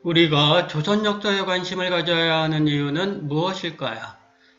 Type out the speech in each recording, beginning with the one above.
우리가 조선 역사에 관심을 가져야 하는 이유는 무엇일까요?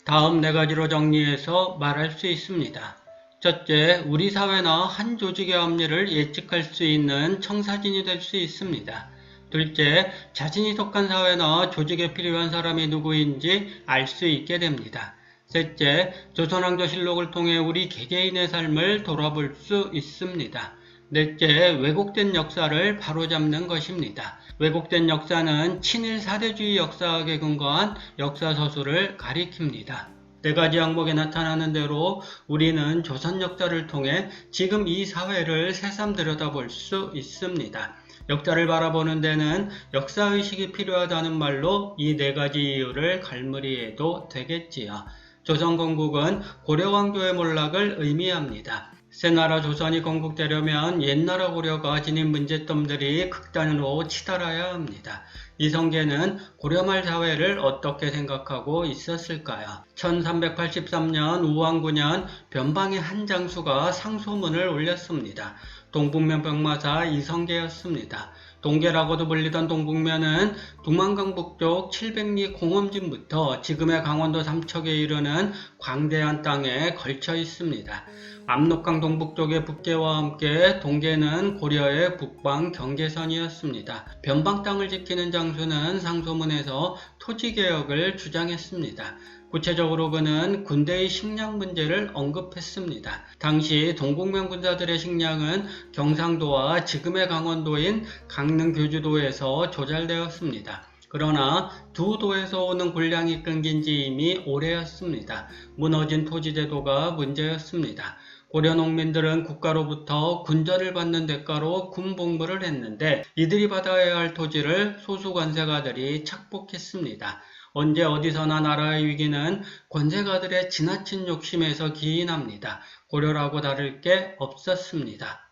다음 네 가지로 정리해서 말할 수 있습니다. 첫째, 우리 사회나 한 조직의 합리를 예측할 수 있는 청사진이 될 수 있습니다. 둘째, 자신이 속한 사회나 조직에 필요한 사람이 누구인지 알 수 있게 됩니다. 셋째, 조선왕조실록을 통해 우리 개개인의 삶을 돌아볼 수 있습니다. 넷째, 왜곡된 역사를 바로잡는 것입니다. 왜곡된 역사는 친일 사대주의 역사학에 근거한 역사서술을 가리킵니다. 네 가지 항목에 나타나는 대로 우리는 조선 역사를 통해 지금 이 사회를 새삼 들여다볼 수 있습니다. 역사를 바라보는 데는 역사의식이 필요하다는 말로 이 네 가지 이유를 갈무리해도 되겠지요. 조선 건국은 고려왕조의 몰락을 의미합니다. 새나라 조선이 건국되려면 옛나라 고려가 지닌 문제점들이 극단으로 치달아야 합니다. 이성계는 고려말 사회를 어떻게 생각하고 있었을까요? 1383년 우왕9년 변방의 한 장수가 상소문을 올렸습니다. 동북면 병마사 이성계였습니다. 동계라고도 불리던 동북면은 두만강 북쪽 700리 공엄진부터 지금의 강원도 삼척에 이르는 광대한 땅에 걸쳐 있습니다. 압록강 동북쪽의 북계와 함께 동계는 고려의 북방 경계선이었습니다. 변방 땅을 지키는 장수는 상소문에서 토지개혁을 주장했습니다. 구체적으로 그는 군대의 식량 문제를 언급했습니다. 당시 동북면 군사들의 식량은 경상도와 지금의 강원도인 강릉 교주도에서 조달되었습니다. 그러나 두 도에서 오는 군량이 끊긴 지 이미 오래였습니다. 무너진 토지제도가 문제였습니다. 고려 농민들은 국가로부터 군자를 받는 대가로 군복무를 했는데 이들이 받아야 할 토지를 소수 관세가들이 착복했습니다. 언제 어디서나 나라의 위기는 권세가들의 지나친 욕심에서 기인합니다. 고려라고 다를 게 없었습니다.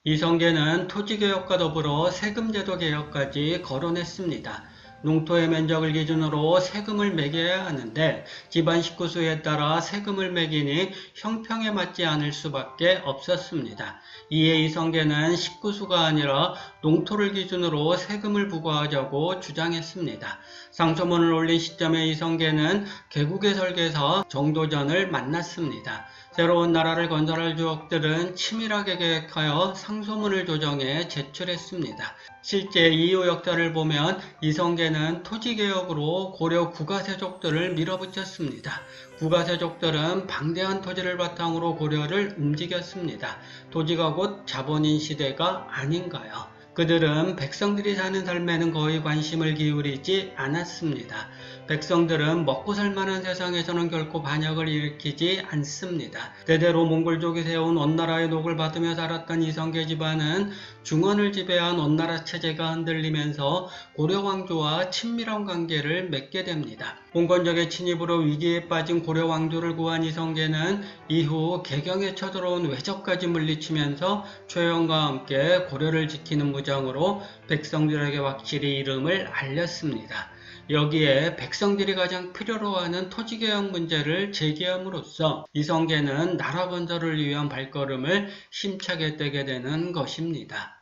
이성계는 토지개혁과 더불어 세금제도 개혁까지 거론했습니다. 농토의 면적을 기준으로 세금을 매겨야 하는데 집안 식구 수에 따라 세금을 매기니 형평에 맞지 않을 수밖에 없었습니다. 이에 이성계는 식구 수가 아니라 농토를 기준으로 세금을 부과하자고 주장했습니다. 상소문을 올린 시점에 이성계는 개국의 설계사 정도전을 만났습니다. 새로운 나라를 건설할 주역들은 치밀하게 계획하여 상소문을 조정해 제출했습니다. 실제 이후 역사를 보면 이성계는 토지개혁으로 고려 국가세족들을 밀어붙였습니다. 국가세족들은 방대한 토지를 바탕으로 고려를 움직였습니다. 토지가 곧 자본인 시대가 아닌가요? 그들은 백성들이 사는 삶에는 거의 관심을 기울이지 않았습니다. 백성들은 먹고 살만한 세상에서는 결코 반역을 일으키지 않습니다. 대대로 몽골족이 세운 원나라의 녹을 받으며 살았던 이성계 집안은 중원을 지배한 원나라 체제가 흔들리면서 고려 왕조와 친밀한 관계를 맺게 됩니다. 봉건적의 침입으로 위기에 빠진 고려 왕조를 구한 이성계는 이후 개경에 쳐들어온 외적까지 물리치면서 최영과 함께 고려를 지키는 무장으로 백성들에게 확실히 이름을 알렸습니다. 여기에 백성들이 가장 필요로 하는 토지개혁 문제를 제기함으로써 이성계는 나라 건설을 위한 발걸음을 힘차게 떼게 되는 것입니다.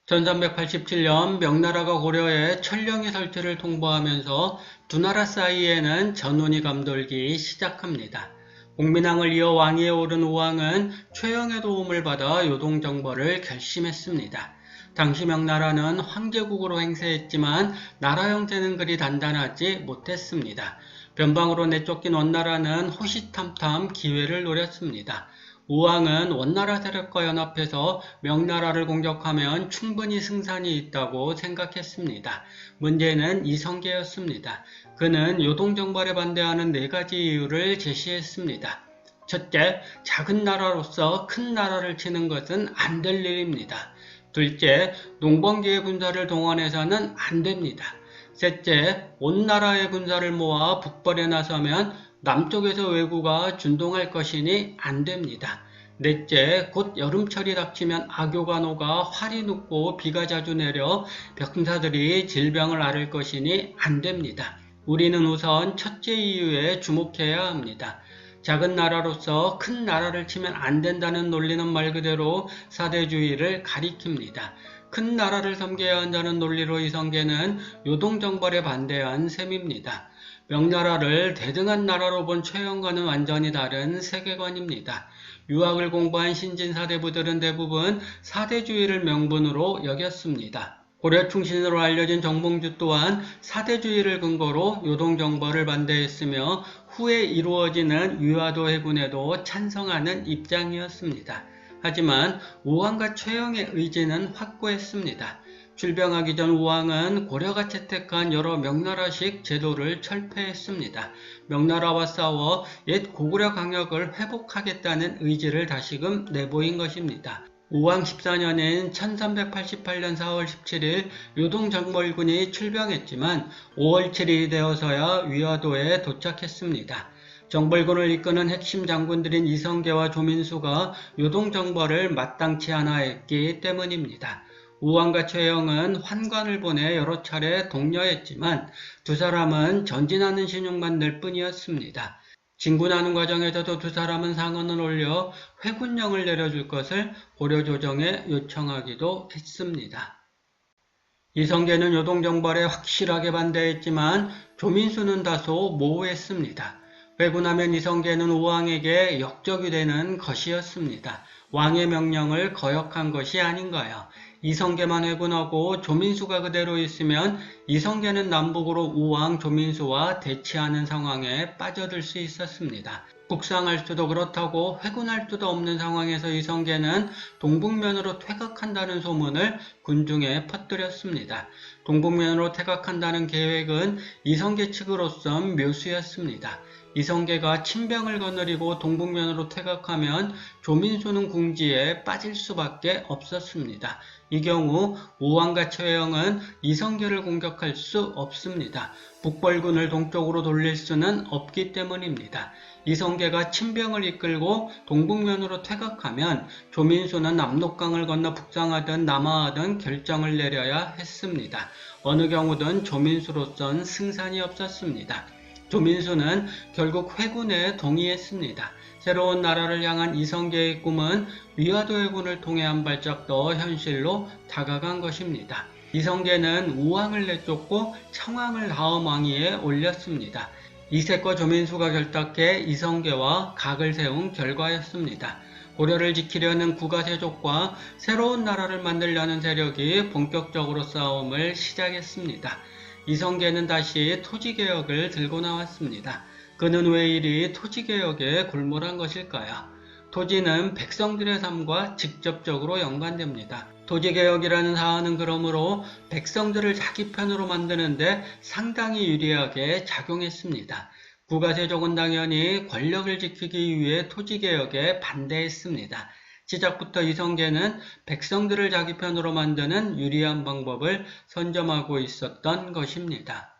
1387년 명나라가 고려에 천령의 설치를 통보하면서 두 나라 사이에는 전운이 감돌기 시작합니다. 공민왕을 이어 왕위에 오른 우왕은 최영의 도움을 받아 요동정벌을 결심했습니다. 당시 명나라는 황제국으로 행세했지만 나라 형태는 그리 단단하지 못했습니다. 변방으로 내쫓긴 원나라는 호시탐탐 기회를 노렸습니다. 우왕은 원나라 세력과 연합해서 명나라를 공격하면 충분히 승산이 있다고 생각했습니다. 문제는 이성계였습니다. 그는 요동정벌에 반대하는 네 가지 이유를 제시했습니다. 첫째, 작은 나라로서 큰 나라를 치는 것은 안 될 일입니다. 둘째, 농번기의 군사를 동원해서는 안 됩니다. 셋째, 온 나라의 군사를 모아 북벌에 나서면 남쪽에서 왜구가 준동할 것이니 안 됩니다. 넷째, 곧 여름철이 닥치면 악교가 녹아 활이 눕고 비가 자주 내려 병사들이 질병을 앓을 것이니 안 됩니다. 우리는 우선 첫째 이유에 주목해야 합니다. 작은 나라로서 큰 나라를 치면 안 된다는 논리는 말 그대로 사대주의를 가리킵니다. 큰 나라를 섬겨야 한다는 논리로 이성계는 요동정벌에 반대한 셈입니다. 명나라를 대등한 나라로 본 최영과는 완전히 다른 세계관입니다. 유학을 공부한 신진 사대부들은 대부분 사대주의를 명분으로 여겼습니다. 고려 충신으로 알려진 정봉주 또한 사대주의를 근거로 요동정벌을 반대했으며 후에 이루어지는 위화도 해군에도 찬성하는 입장이었습니다. 하지만 우왕과 최영의 의지는 확고했습니다. 출병하기 전 우왕은 고려가 채택한 여러 명나라식 제도를 철폐했습니다. 명나라와 싸워 옛 고구려 강역을 회복하겠다는 의지를 다시금 내보인 것입니다. 우왕 14년인 1388년 4월 17일 요동정벌군이 출병했지만 5월 7일이 되어서야 위화도에 도착했습니다. 정벌군을 이끄는 핵심 장군들인 이성계와 조민수가 요동정벌을 마땅치 않아 했기 때문입니다. 우왕과 최영은 환관을 보내 여러 차례 독려했지만 두 사람은 전진하는 신용만 낼 뿐이었습니다. 진군하는 과정에서도 두 사람은 상언을 올려 회군령을 내려줄 것을 고려조정에 요청하기도 했습니다. 이성계는 요동정벌에 확실하게 반대했지만 조민수는 다소 모호했습니다. 회군하면 이성계는 우왕에게 역적이 되는 것이었습니다. 왕의 명령을 거역한 것이 아닌가요? 이성계만 회군하고 조민수가 그대로 있으면 이성계는 남북으로 우왕, 조민수와 대치하는 상황에 빠져들 수 있었습니다. 국상할 수도 그렇다고 회군할 수도 없는 상황에서 이성계는 동북면으로 퇴각한다는 소문을 군중에 퍼뜨렸습니다. 동북면으로 퇴각한다는 계획은 이성계 측으로선 묘수였습니다. 이성계가 친병을 거느리고 동북면으로 퇴각하면 조민수는 궁지에 빠질 수밖에 없었습니다. 이 경우 우왕과 최영은 이성계를 공격할 수 없습니다. 북벌군을 동쪽으로 돌릴 수는 없기 때문입니다. 이성계가 친병을 이끌고 동북면으로 퇴각하면 조민수는 압록강을 건너 북상하든 남하하든 결정을 내려야 했습니다. 어느 경우든 조민수로선 승산이 없었습니다. 조민수는 결국 회군에 동의했습니다. 새로운 나라를 향한 이성계의 꿈은 위화도 해군을 통해 한 발짝 더 현실로 다가간 것입니다. 이성계는 우왕을 내쫓고 청왕을 다음 왕위에 올렸습니다. 이색과 조민수가 결탁해 이성계와 각을 세운 결과였습니다. 고려를 지키려는 구가세족과 새로운 나라를 만들려는 세력이 본격적으로 싸움을 시작했습니다. 이성계는 다시 토지개혁을 들고 나왔습니다. 그는 왜 이리 토지개혁에 골몰한 것일까요? 토지는 백성들의 삶과 직접적으로 연관됩니다. 토지개혁이라는 사안은 그러므로 백성들을 자기 편으로 만드는데 상당히 유리하게 작용했습니다. 구가세족은 당연히 권력을 지키기 위해 토지개혁에 반대했습니다. 시작부터 이성계는 백성들을 자기 편으로 만드는 유리한 방법을 선점하고 있었던 것입니다.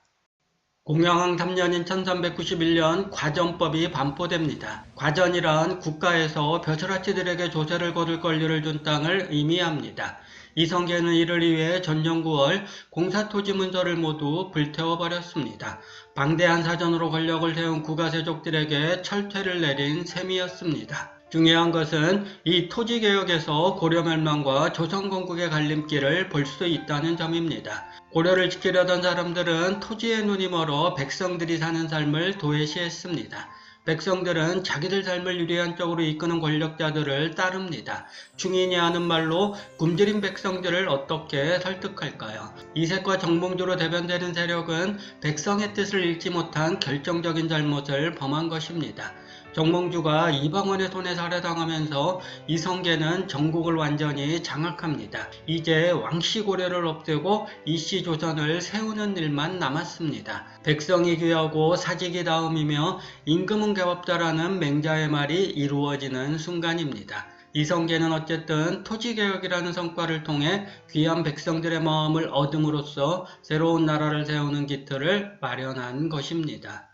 공양왕 3년인 1391년 과전법이 반포됩니다. 과전이란 국가에서 벼슬아치들에게 조세를 거둘 권리를 준 땅을 의미합니다. 이성계는 이를 위해 전년 9월 공사토지 문서를 모두 불태워버렸습니다. 방대한 사전으로 권력을 세운 구가세족들에게 철퇴를 내린 셈이었습니다. 중요한 것은 이 토지개혁에서 고려 멸망과 조선건국의 갈림길을 볼 수 있다는 점입니다. 고려를 지키려던 사람들은 토지의 눈이 멀어 백성들이 사는 삶을 도외시했습니다. 백성들은 자기들 삶을 유리한 쪽으로 이끄는 권력자들을 따릅니다. 중인이 하는 말로 굶주린 백성들을 어떻게 설득할까요? 이색과 정봉주로 대변되는 세력은 백성의 뜻을 읽지 못한 결정적인 잘못을 범한 것입니다. 정몽주가 이방원의 손에 살해당하면서 이성계는 전국을 완전히 장악합니다. 이제 왕씨고려를 없애고 이씨조선을 세우는 일만 남았습니다. 백성이 귀하고 사직이 다음이며 임금은 개법자라는 맹자의 말이 이루어지는 순간입니다. 이성계는 어쨌든 토지개혁이라는 성과를 통해 귀한 백성들의 마음을 얻음으로써 새로운 나라를 세우는 기틀을 마련한 것입니다.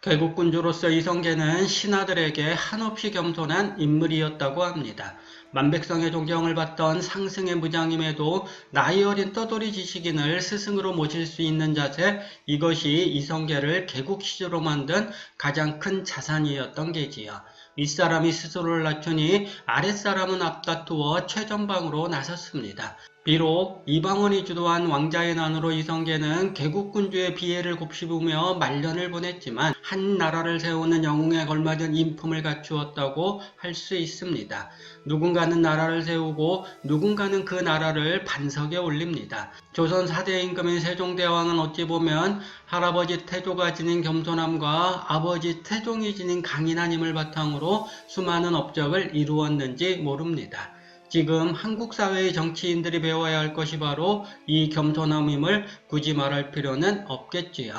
개국군주로서 이성계는 신하들에게 한없이 겸손한 인물이었다고 합니다. 만백성의 존경을 받던 상승의 무장임에도 나이 어린 떠돌이 지식인을 스승으로 모실 수 있는 자세, 이것이 이성계를 개국시주로 만든 가장 큰 자산이었던 게지요. 윗사람이 스스로를 낮추니 아랫사람은 앞다투어 최전방으로 나섰습니다. 비록 이방원이 주도한 왕자의 난으로 이성계는 개국군주의 비애를 곱씹으며 말년을 보냈지만 한 나라를 세우는 영웅에 걸맞은 인품을 갖추었다고 할 수 있습니다. 누군가는 나라를 세우고 누군가는 그 나라를 반석에 올립니다. 조선 4대 임금인 세종대왕은 어찌 보면 할아버지 태조가 지닌 겸손함과 아버지 태종이 지닌 강인한 힘을 바탕으로 수많은 업적을 이루었는지 모릅니다. 지금 한국 사회의 정치인들이 배워야 할 것이 바로 이 겸손함임을 굳이 말할 필요는 없겠지요.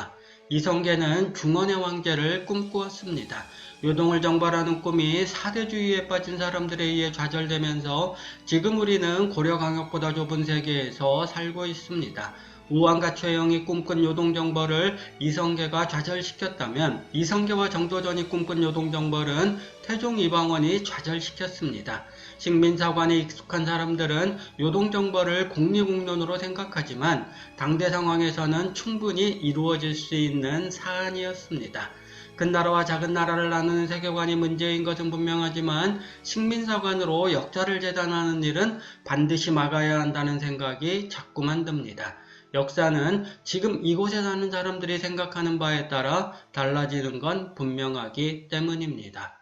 이성계는 중원의 왕제를 꿈꾸었습니다. 요동을 정벌하는 꿈이 사대주의에 빠진 사람들에 의해 좌절되면서 지금 우리는 고려강역보다 좁은 세계에서 살고 있습니다. 우왕과 최영이 꿈꾼 요동정벌을 이성계가 좌절시켰다면 이성계와 정도전이 꿈꾼 요동정벌은 태종 이방원이 좌절시켰습니다. 식민사관에 익숙한 사람들은 요동정벌을 국리국론으로 생각하지만 당대 상황에서는 충분히 이루어질 수 있는 사안이었습니다. 큰 나라와 작은 나라를 나누는 세계관이 문제인 것은 분명하지만 식민사관으로 역사를 재단하는 일은 반드시 막아야 한다는 생각이 자꾸만 듭니다. 역사는 지금 이곳에 사는 사람들이 생각하는 바에 따라 달라지는 건 분명하기 때문입니다.